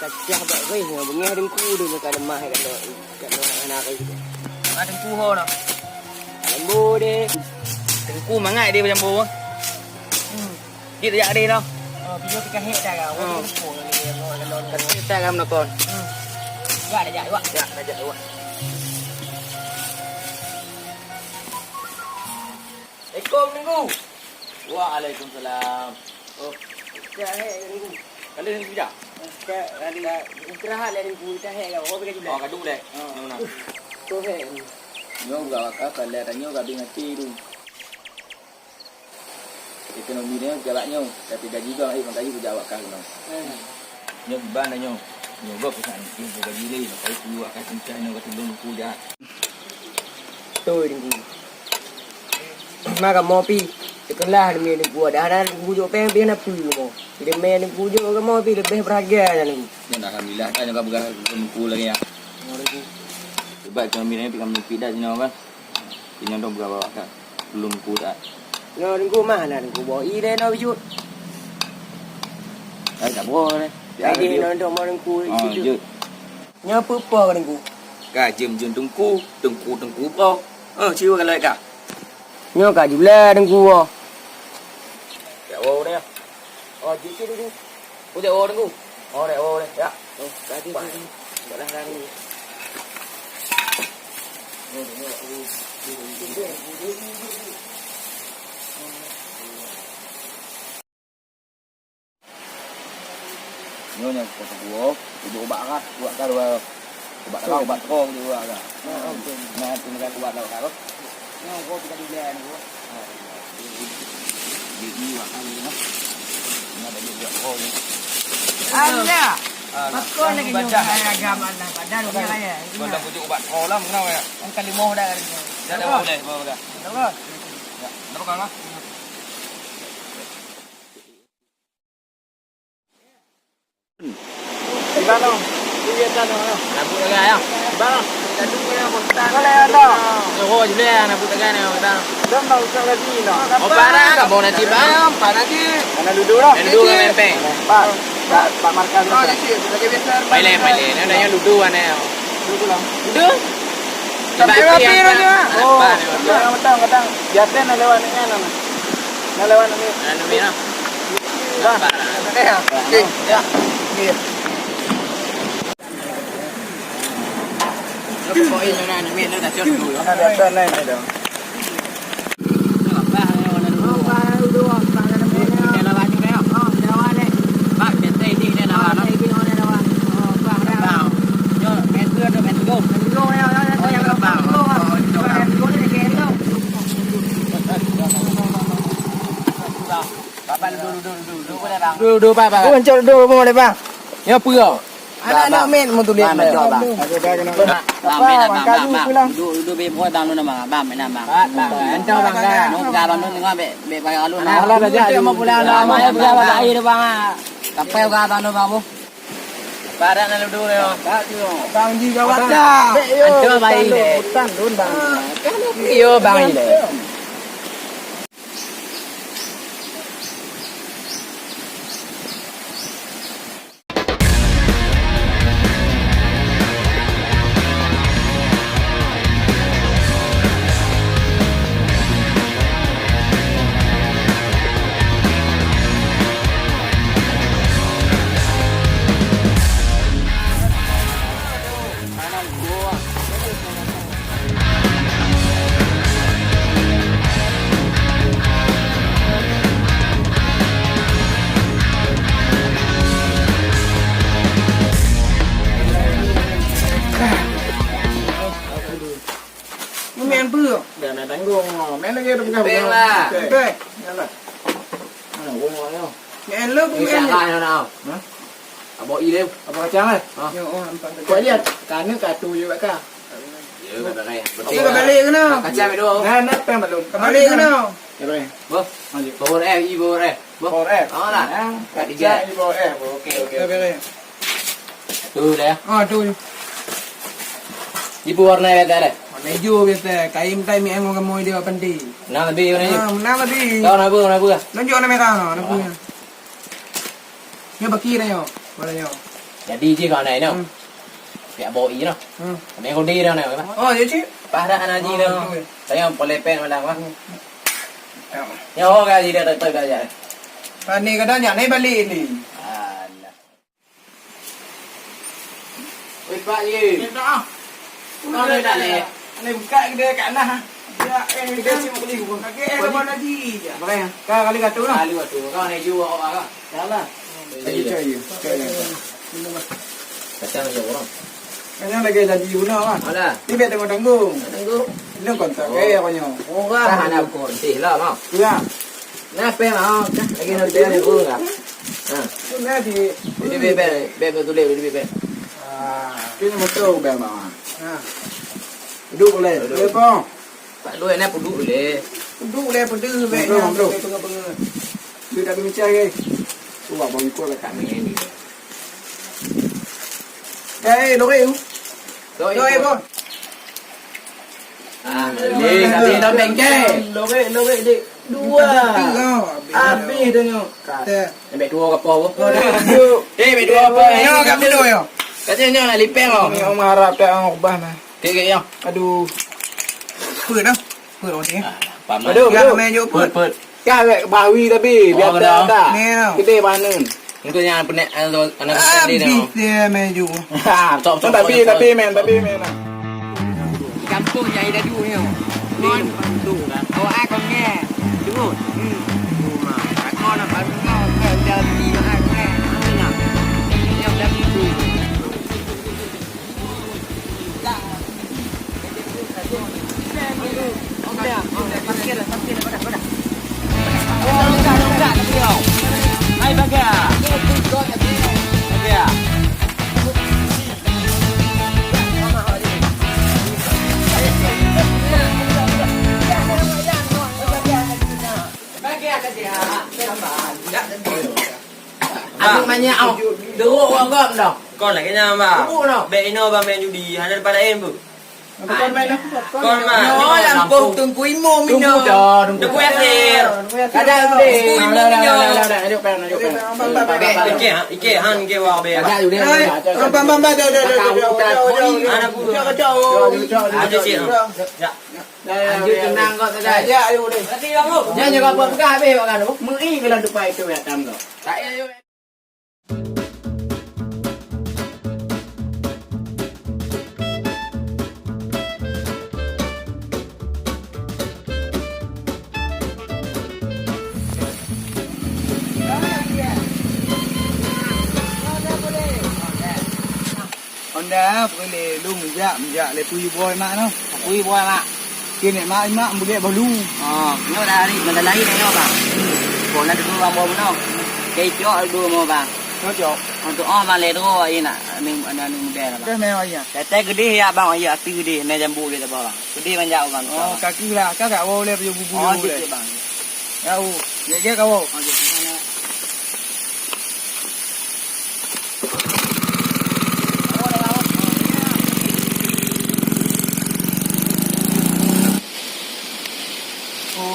Kacah bak weh ngabungnya dengku dulu ka lemah kalau anak itu. Ada dengku ho nak. Lembu deh. Dengku mangai dia macam bo. Dia tak ada dah. Video kita hek dah kau. Dengku ni Kita kan nak kon. Ya dah jadi wak. Ya, dah jadi wak. Assalamualaikum dengku. Waalaikumsalam. Oh. Kita hek dengku. Kalau dengku dah. Kita ada istirahat lah dengku kita hek kau. Pergi juga. Oh, kadu deh. Mana? Tu hek. Nyo gak kalau tanya gak ngati tu. Ekonomi dia jalannya, tapi gaji gak ai makanya jawab kan. Nyo ban nyo. Nyo gak pesan ini gaji lagi, kalau tu akan cincai nyo kat tolong ku dah. Tu dengku. Makan mau pi. Sekolah demi dengku ada dengku jo peng nak pi mo. Dia main dengku jo ke mau pi lebih berharga dengku. Ya alhamdulillah kan juga bergah ku lagi ya. Sebab kami ni kami pindah sini kan. Ini dong berapa kan. Belum ku dah. No dengku mana dengku bawa ide no biju. Tak boleh. Ide no dong mau dengku situ. Nyapa apa dengku? Ka jem tengku po. Ciu kalau ka. Nyo ka jula dengku wo. Ya o dia. Oh jitu dengku. Udah o tengku. O deh ya. Oh tadi tu. Balah lari. Nyonya kata gua, itu obat kan, buat karo obat kong juga kan. Nah, itu kan buat lauk karo. Nyo gua tidak dibelan gua. Ini buat kali noh. Ini ada juga kong. Anda. Makon lagi nyo agama na padan dia kaya. Benda pujuk obat kong lah mengenal ya. Ang kalimo dah kan. Dah boleh, boleh. Terus. Ya, nak kan lah. Ibano. Dia tano. Nabu lagi ya. Ibano. Tadu kena bosta. Kale ada. Oh, jadi nabu lagi ni kita. Dan mau usah lagi no. Oh, para ka bona ti ba? Para ti. Ana duduk dah. Duduk kan menteng. Pak markas. Oh, jadi lagi biasa. Pile. Ni dah yang duduk kan. Duduk lah. Duduk. Tapi rapi ni. Oh, kadang. Biaten na lewat ni ana. Na lewat ni. Anu ni nah. Dah. Okey. Ya. Okey. Pokok ini nak ambil dah dah dulu. Ana biasa lain dah. Duduk bang. Kau mencol dulu mau deh bang. Ya apa ya? Anak main mau tulis. Bang mencol bang. Duduk be boy bang lu na bang bang na bang. Mencol bang kan. No ga bang lu ngah be bang lu na. Alah dah jadi. Mau pulang lah mai pulang bang air bang. Kapel ga bang lu bang bu. Barak nak duduk ni. Bang ji gawat dah. Mencol baik deh. Hutan dun bang. Yo bang ini. Main pur. Dah nak tanggung. Main lagi dah pegang. Beng lah. Okey. Yalah. Mana gua ni. Main lu Ni main. salah nào. Hả? Bộ y đêm. Apa kacang eh? Ha. Yo, kau lihat kana ka tu juga ka. Ya, kat đây. Kita balik ke no? Kacang itu. Nah, nak peng belum. Kembali ke no? Ya, bang. Vâng. Bồ em, y bồ em. Vâng. Bor eh. Đó là. Kat Tiga tiga. ni bor eh. Okey, okey. Okey, okey. Tu dah. Ah, tu. Ibu warna yang ada. Warna hijau biasa. Kain time yang kamu dia pandi. Nama lebih warna ni. Ah, nama di. Kau nak apa? Tunjuk warna merah no, nak punya. Ni baki dah yo. Boleh yo. Jadi je kau này đâu. Kayak bau i đâu. Mấy con đi đâu này các Oh, ya cik. Parah anak ji đâu. Saya boleh pen malang mah. Nyawa ka ji dah tới ka vậy. Ni kadang ni balik ni. Alah. Oi Pak Ye. Tak. Kau dah dah le. Ni buka dia kat nah. Dia dia si mau beli gua. Kakek sama lagi je. Makanya kali kata lah. Kali waktu kau ni jual awak ka. Jalan. Cai cai. Kacang je orang. Kanya lagi jadi guna kan. Alah. Ni biar tengok. Tunggu. Ini kontak kaya kanya. Oh, tahan aku sih lah mau. Ya. Kenapa mau? Lagi nak dia ni pun tak. Ha. Tu ni Ini bebe tu le, ini bebe. Ini motor bel mah. Duduk boleh. Boleh pun. Pak dua ni pun duduk le. Duduk boleh pedu be. Tengah-tengah. Dia dah bincang ke. Tu buat bau ikut kat ni. Ini. Eh, lori tu. Lori pun. Ah, ni tapi dah bengkel. Lori dik. Dua. Habis tengok. Kata. Ambil dua kapal apa? Ambil dua apa? Yo kat video yo. Katanya nak lipeng oh. Ni orang harap tak orang ubah mah. Kek yang. Aduh. Put dah. Put orang sini. Paman. Ya, main jo put. Put. Kan bawi tapi biar tak. Ni tau. Kita mana? Untuk yang penek anak kecil ni. Dia main jo. Ha, top. Tapi main lah. Kampung yang ada dulu ni. Ngon tu kan. Awak akan nghe. Đúng. Mà các con là phải ngon kèm giờ thì nó ăn nghe. Ăn nào. Nhau đang đi. Hai baga. Baga. Anh mày nhạo. Được không gom đâu. Con là cái nhà mà Đúng rồi. bệ nó ba men đi hai lần ba em bự Con main lah. con mà Nó làm cùng từng quý mô mình Tunggu dah, tunggu. đừng quét thì Ada ni. Dah, duduk pen, duduk pen. Ike han ke vào bè Ada duduk. Bang, anak bu aja sih ya Lanjut tenang kau tadi. Ya, ayo deh. nanti kamu Jangan jaga apa pegah be kan. Meri bila depan itu ya tam kau. Tak ya. Honda boleh lu menjak le puy boy mak no. Quý boy mà. Kini mak boleh balu. Nó ra đi, mình lấy đây nó bà. Còn là đưa vào mồm nó. Cái chỗ đưa mồm bà. Nó chọc. Còn tụi mà lấy đó vậy nè, mình đè là bà. Cái mèo gì à? Cái cái đi ya bang ya ti đi, mẹ jam bu đi bà. Cái đi mình dạo bà. Kaki lah, kakak boleh baju bulu boleh. Đi bang. Kau, dia kau.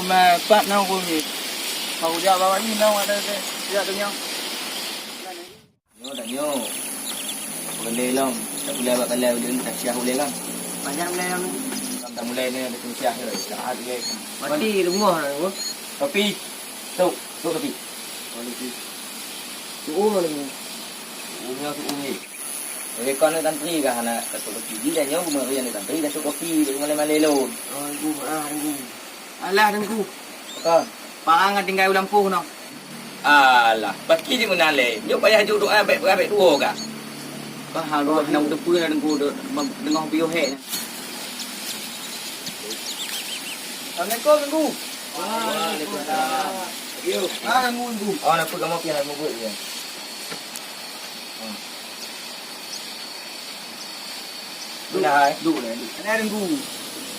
Mà bạn nào cũng gì hầu giờ bao nhiêu đâu ở đây giờ được nhau Nyo dah nyo. Boleh long. Tak boleh buat kalau dia tak syah boleh kan. Banyak mulai Tak mulai ni ada syah dia. Tak ada. mati rumah rồi. Tapi tu tapi. Uống rồi. Unya tu umi. Con nó tantri kah anak kata kopi dia nyo meri ni tantri dah kopi dengan malai lon. Alah dengku. Kan. Parang tinggal lampu no. Alah, baki di mana le? Nyo payah duduk abek dua kah? Có hào đua nông tập phương là đừng cô được đừng ngon biểu hệ. Anh có cái gu. Yêu. Cái gu gu. Nak pun kamu pian mau buat dia. Benar. Đủ đấy. Anh đang gu.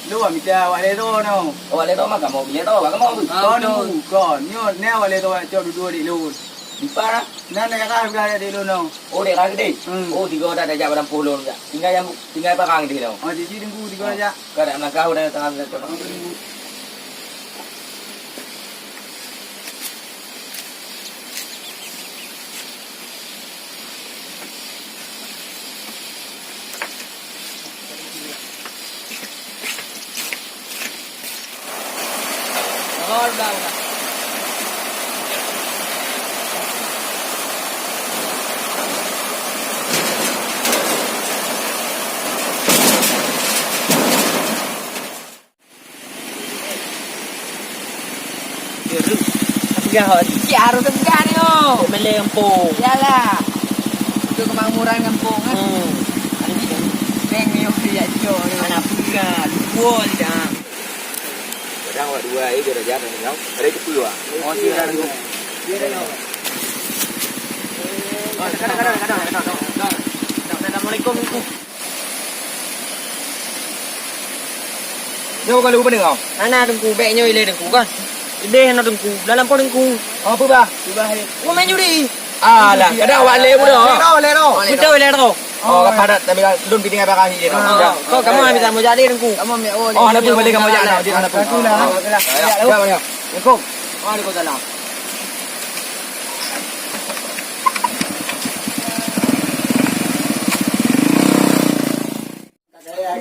Lu à mita wa le do no. Oh, le tu makan mau le tu, kamu mau. Con gu con. Nyo neo wa le do cho dua di lu. Di para. Nan nak kah berada di lu no. Oh, dia lagi deh. Oh, tiga dah dah dalam pulau ya. Tinggal perang dia tu. Oh jadi gu di gua aja. Kadang nak kau dah tengah tu. pulau dah. Gahot. Kiaro tengah ni oh. Malay kampung. Yalah. Itu kemakmuran kampung kan. Beng ni dia jauh ni. Anak bukan. Buat dah. Kadang awak dua air dia dah jalan ni kau. Ada tu dua. Oh dia dah dulu. Kadang. Assalamualaikum. Nyo kalau lupa dengar. Ana dengku beknya ile dengku kan. Ide hana dengku. Dalam pun dengku. Apa bah? Gua main judi. Alah, kadang awak le pun dah. Betul ile tu. Oh, kapadat tapi belum piting apa kali dia. Kau kamu ambil tamu jadi dengku. Kamu ambil Oh, ada pun balik kamu jalan. Dia ada pun. Ya, banyak. Assalamualaikum. Waalaikumsalam.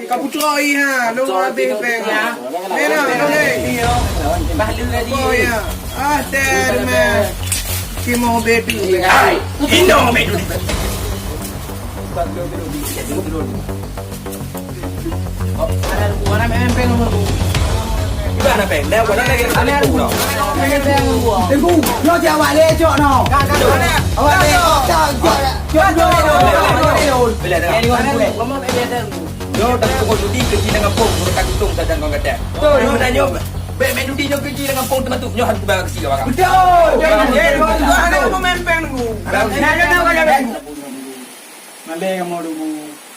Kamu cuy ha, lu habis peng. Mera, ni. Bahlu tadi. Oh ya. Ah, terme. Kimo betu. Indo betu. Mana main peng nomor tu. Gimana peng? Dah buat lagi ada tu dah. Tengku, lo jawab le cok no. Awak le. Jom. Bila dah. Kamu ambil dia tu. Yo tak pukul judi kerja dengan pong, murah tak untung dan kau kata. Yo dah nyo. Main judi nyo kerja dengan pong teman tu. Nyo harus bayar kesi kau. Betul. Ada kamu main peng nunggu. Malay kamu dulu.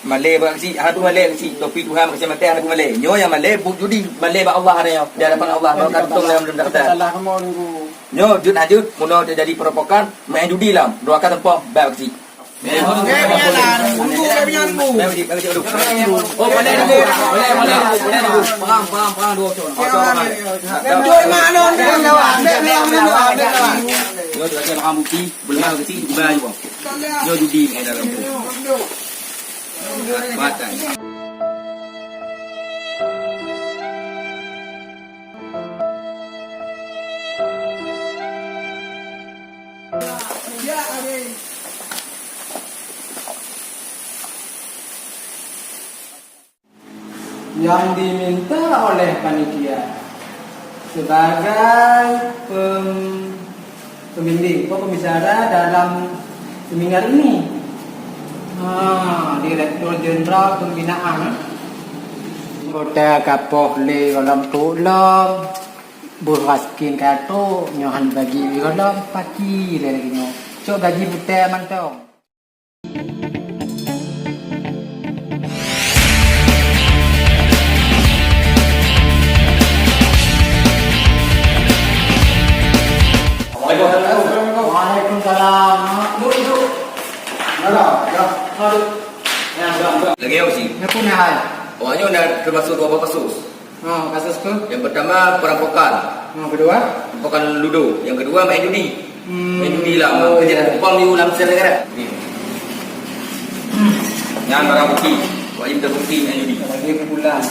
Malay berksi, hadu Malay berksi. Topi Tuhan macam mati hadu Malay. Nyo yang Malay buk judi, Malay ba Allah ada di hadapan Allah. Murah tak untung dalam dalam kata. Salah kamu dulu. Nyo jud ajud, muno terjadi peropokan, main judi lah. Doakan tempoh bayar kesi. Nunggu nunggu. Bagi dulu. Oh, boleh dulu. Boleh dulu. Perang dua orang. Joy mana ni kawan? Yo tu makan bukti, belum ada kesi bayar juga. Yo judi dalam tu. Batang. Yang diminta oleh panitia sebagai pembimbing atau pembicara dalam seminar ini. Direktur Jenderal Pembinaan Kota Kapoh Le Kolam Tulang Burhaskin Kato Nyohan bagi Kolam Paki Le lagi nyo. Cok bagi butai mantong. Waalaikumsalam. Duduk. Lagi apa sih? Apa ni hal? Orangnya dah termasuk dua kasus. Kasus ke? Yang pertama perampokan, Kedua? perampokan ludo. Yang kedua main judi. Main judi lah. Oh, Kerja ya. kupang di ulang besar negara. Yang barang bukti, wajib terbukti main judi. Lagi bulan.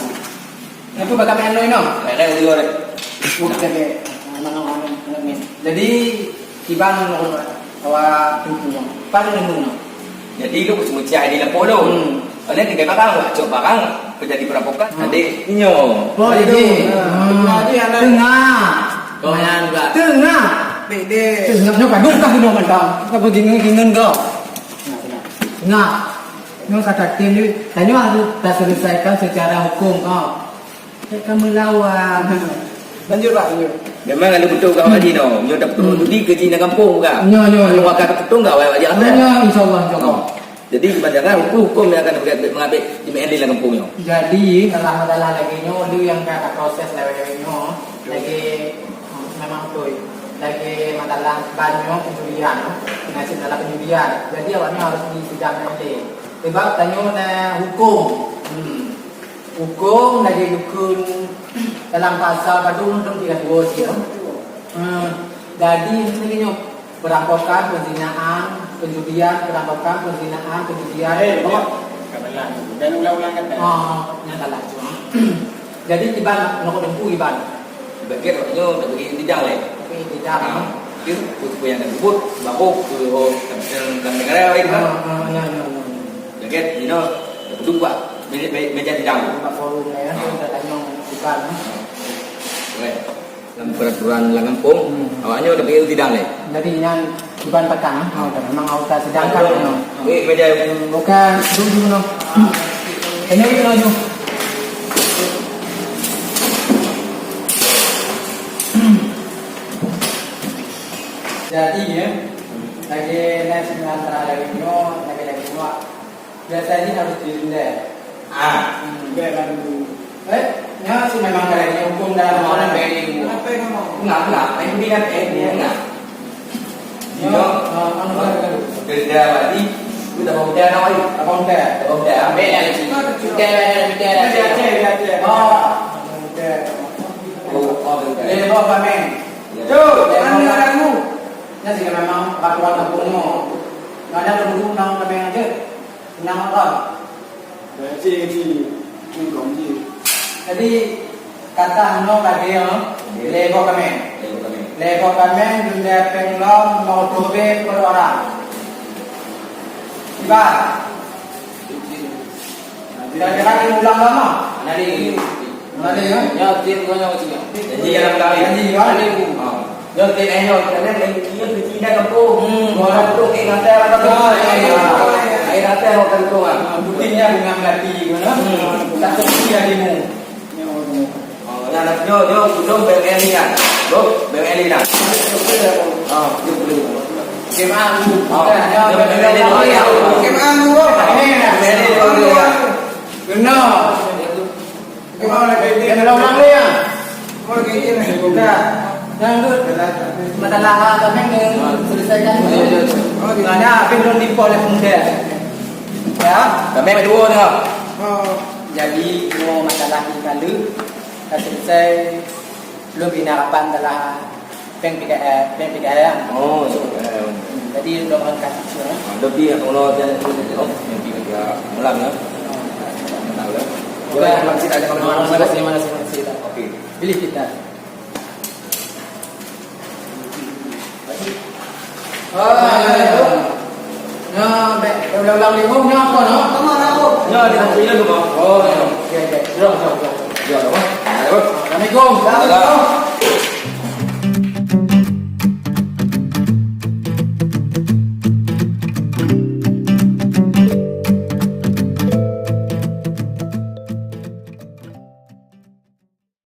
Itu bakal main lo ini? Ada dua orang. Bukan deh. Jadi ibang awak tunggu. Paling nunggu. Jadi lu semua cahaya di lampu lu. Oleh tiga barang, cok barang terjadi perampokan. Adik inyo. Oh jadi. Tengah. Kau yang juga. Tengah. Bede. Tengah kan bukan di nomor dah. Kau pergi ngingin kau. Tengah. Nyo kata tim ni, tanya harus selesaikan secara hukum kau. Kamu lawan. Lanjut Pak, lanjut. Memang ada betul kau haji no. Nyo tak betul judi kerja di kampung kan. Nyo. Kalau wakar betul enggak wajib ada. Nyo insyaallah. Jadi kebanyakan hukum yang akan mengambil di MND dalam kampungnya. Jadi dalam adalah lagi nyo dia yang kata proses lagi nyo lagi memang tu lagi masalah banyak penjudian nasib dalam penjudian. Jadi awaknya harus di sidang MND. Sebab tanya hukum. Hukum lagi dukun dalam pasal Badung 32 sih. Jadi ini nyo perampokan, penzinaan, penjudian, perampokan, penzinaan, penjudian. Dan ulang-ulang kata. Yang salah. Jadi iban nak dempu iban. Baget waktunya tak bagi tidak leh. Tapi tidak. Itu yang disebut bapuk tu kan negara lain kan. Baget you know duduk pak meja tidak. Pak forum ya, kita tanya bukan. Oke. Dalam peraturan Langampung, awaknya udah bagi tidak leh. Jadi yang bukan tekan, memang auta sedangkan. Meja Bukan dulu no. Ini no. Jadi ya, lagi nasi antara lagi nyo, biasanya harus dirunda. Biarkan dulu. Nya sih memang kalian hukum dalam orang beri. Enggak, ini kan enggak. Yo, kerja lagi, udah mau kerja apa lagi? Apa kerja? Beda sih. Kerja. Ini apa men? Tuh, jangan dengarmu. Nya sih memang batuan kampungmu. Nggak ada dulu nang men aja. Nang apa? Jadi kata no lagi ya, lego kami dunia penglom mau tobe per orang. Tiba. Tidak kira ulang lama. Nanti ya. Ya, tim kau yang macam ni. Jadi yang kali. Jadi kan. Yo tim ayo, kerana lagi dia bercina kampung. Orang tu ke ngata apa tu? Air ngata orang tu kan. Buktinya dengan lagi, mana? Tak seperti harimu. Yo, BMLI kan. BMLI kan. Dia boleh. Kemah lu. Benar. Kemah lagi. Kena orang ni ya. Kau kerja ni juga. Yang tu masalah kami ni selesaikan. Oh, di mana? Belum dipo oleh pemuda. Ya. Kami berdua tu. Jadi mau masalah ikan lu selesai belum binarapan adalah PKM. Oh, Jadi belum lengkap. lebih kalau dia yang tiga malam ya. Tahu lah. Boleh masih ada mana sih. Okey. Pilih kita. Ulang lima punya apa no? Ya, dia nak pilih tu. Oh, ya. Okey. Assalamualaikum. Ya, apa? Assalamualaikum.